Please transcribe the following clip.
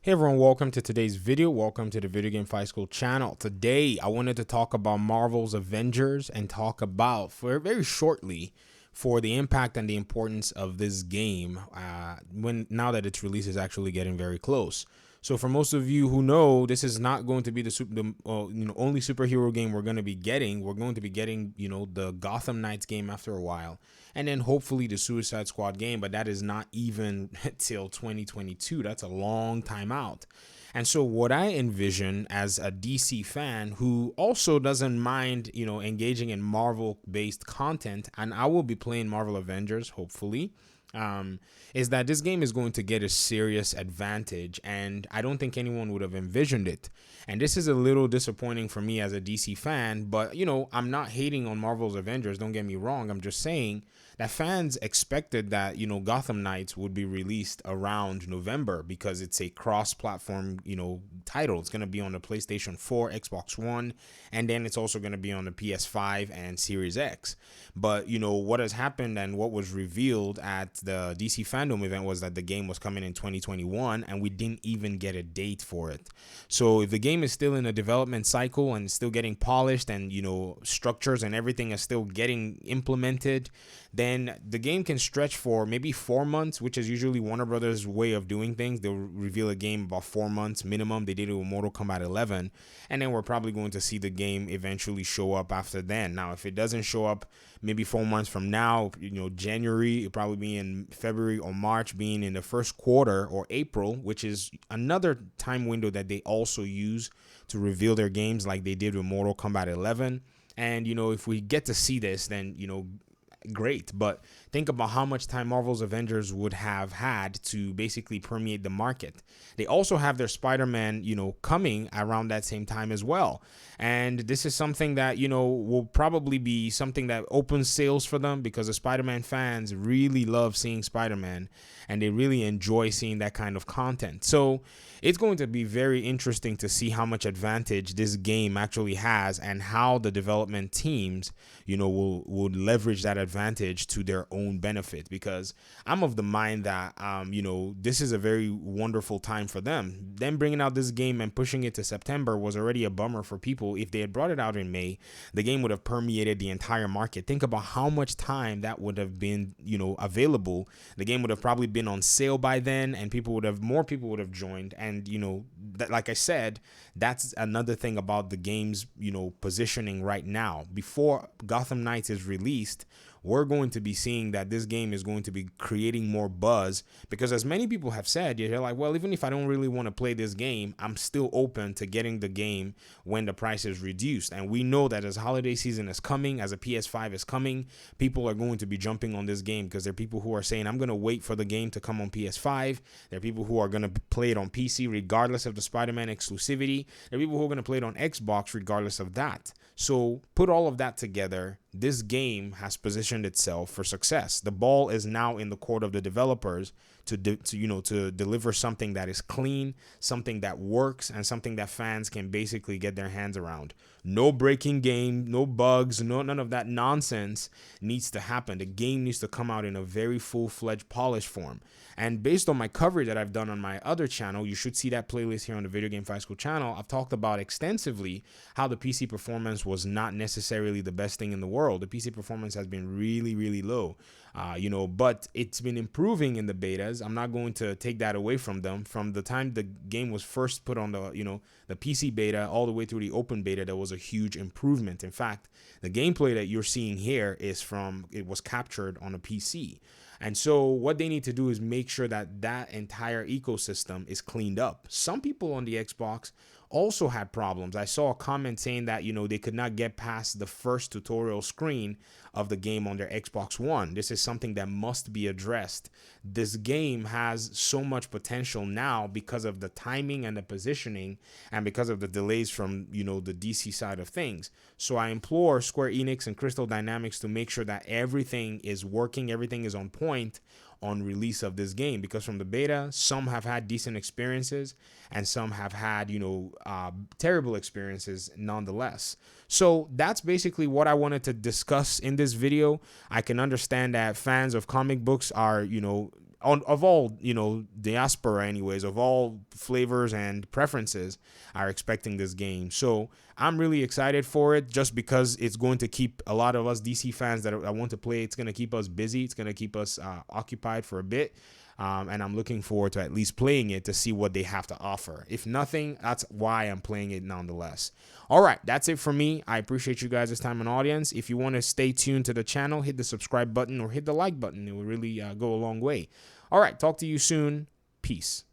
Hey everyone, welcome to today's video. Welcome to the Video Game Fight School channel. Today, I wanted to talk about Marvel's Avengers and talk about, for very shortly, for the impact and the importance of this game now that its release is actually getting very close. So for most of you who know, this is not going to be the only superhero game we're going to be getting. We're going to be getting, the Gotham Knights game after a while, and then hopefully the Suicide Squad game, but that is not even till 2022. That's a long time out. And so what I envision as a DC fan who also doesn't mind, engaging in Marvel-based content, and I will be playing Marvel Avengers, hopefully, is that this game is going to get a serious advantage, and I don't think anyone would have envisioned it. And this is a little disappointing for me as a DC fan, but I'm not hating on Marvel's Avengers, don't get me wrong. I'm just saying that fans expected that Gotham Knights would be released around November because it's a cross-platform title. It's going to be on the PlayStation 4, Xbox One, and then it's also going to be on the PS5 and Series X. But what has happened and what was revealed at the DC fandom event was that the game was coming in 2021, and we didn't even get a date for it. So if the game is still in a development cycle and still getting polished, and structures and everything is still getting implemented, then the game can stretch for maybe 4 months, which is usually Warner Brothers' way of doing things. They'll reveal a game about 4 months minimum. They did it with Mortal Kombat 11, and then we're probably going to see the game eventually show up after then. Now, if it doesn't show up maybe 4 months from now, January, it'll probably be in February or March, being in the first quarter, or April, which is another time window that they also use to reveal their games like they did with Mortal Kombat 11. And, if we get to see this, then, great. But think about how much time Marvel's Avengers would have had to basically permeate the market. They also have their Spider-Man, coming around that same time as well. And this is something that, will probably be something that opens sales for them, because the Spider-Man fans really love seeing Spider-Man and they really enjoy seeing that kind of content. So it's going to be very interesting to see how much advantage this game actually has, and how the development teams, will leverage that advantage to their own benefit. Because I'm of the mind that, this is a very wonderful time for them. Them bringing out this game and pushing it to September was already a bummer for people. If they had brought it out in May, the game would have permeated the entire market. Think about how much time that would have been, available. The game would have probably been on sale by then, and more people would have joined. And that, like I said, that's another thing about the game's positioning right now. Before Gotham Knights is released, we're going to be seeing that this game is going to be creating more buzz, because as many people have said, you're like, well, even if I don't really want to play this game, I'm still open to getting the game when the price is reduced. And we know that as holiday season is coming, as a PS5 is coming, people are going to be jumping on this game, because there are people who are saying, I'm going to wait for the game to come on PS5. There are people who are going to play it on PC regardless of the Spider-Man exclusivity. There are people who are going to play it on Xbox regardless of that. So put all of that together, this game has positioned itself for success. The ball is now in the court of the developers to deliver something that is clean, something that works, and something that fans can basically get their hands around. No breaking game, no bugs, none of that nonsense needs to happen. The game needs to come out in a very full-fledged polished form. And based on my coverage that I've done on my other channel, you should see that playlist here on the Video Game Fight School channel. I've talked about extensively how the PC performance was not necessarily the best thing in the world. The PC performance has been really, really low, but it's been improving in the betas. I'm not going to take that away from them. From the time the game was first put on the PC beta all the way through the open beta, there was a huge improvement. In fact, the gameplay that you're seeing here it was captured on a PC. And so what they need to do is make sure that that entire ecosystem is cleaned up. Some people on the Xbox also had problems. I saw a comment saying that, they could not get past the first tutorial screen of the game on their Xbox One. This is something that must be addressed. This game has so much potential now because of the timing and the positioning, and because of the delays from, the DC side of things. So I implore Square Enix and Crystal Dynamics to make sure that everything is working, everything is on point on release of this game, because from the beta, some have had decent experiences and some have had, terrible experiences nonetheless. So that's basically what I wanted to discuss in this video. I can understand that fans of comic books are, of all, diaspora anyways, of all flavors and preferences, are expecting this game. So I'm really excited for it, just because it's going to keep a lot of us DC fans that want to play. It's going to keep us busy. It's going to keep us occupied for a bit. And I'm looking forward to at least playing it to see what they have to offer. If nothing, that's why I'm playing it nonetheless. All right, that's it for me. I appreciate you guys' time and audience. If you want to stay tuned to the channel, hit the subscribe button or hit the like button. It will really go a long way. All right, talk to you soon. Peace.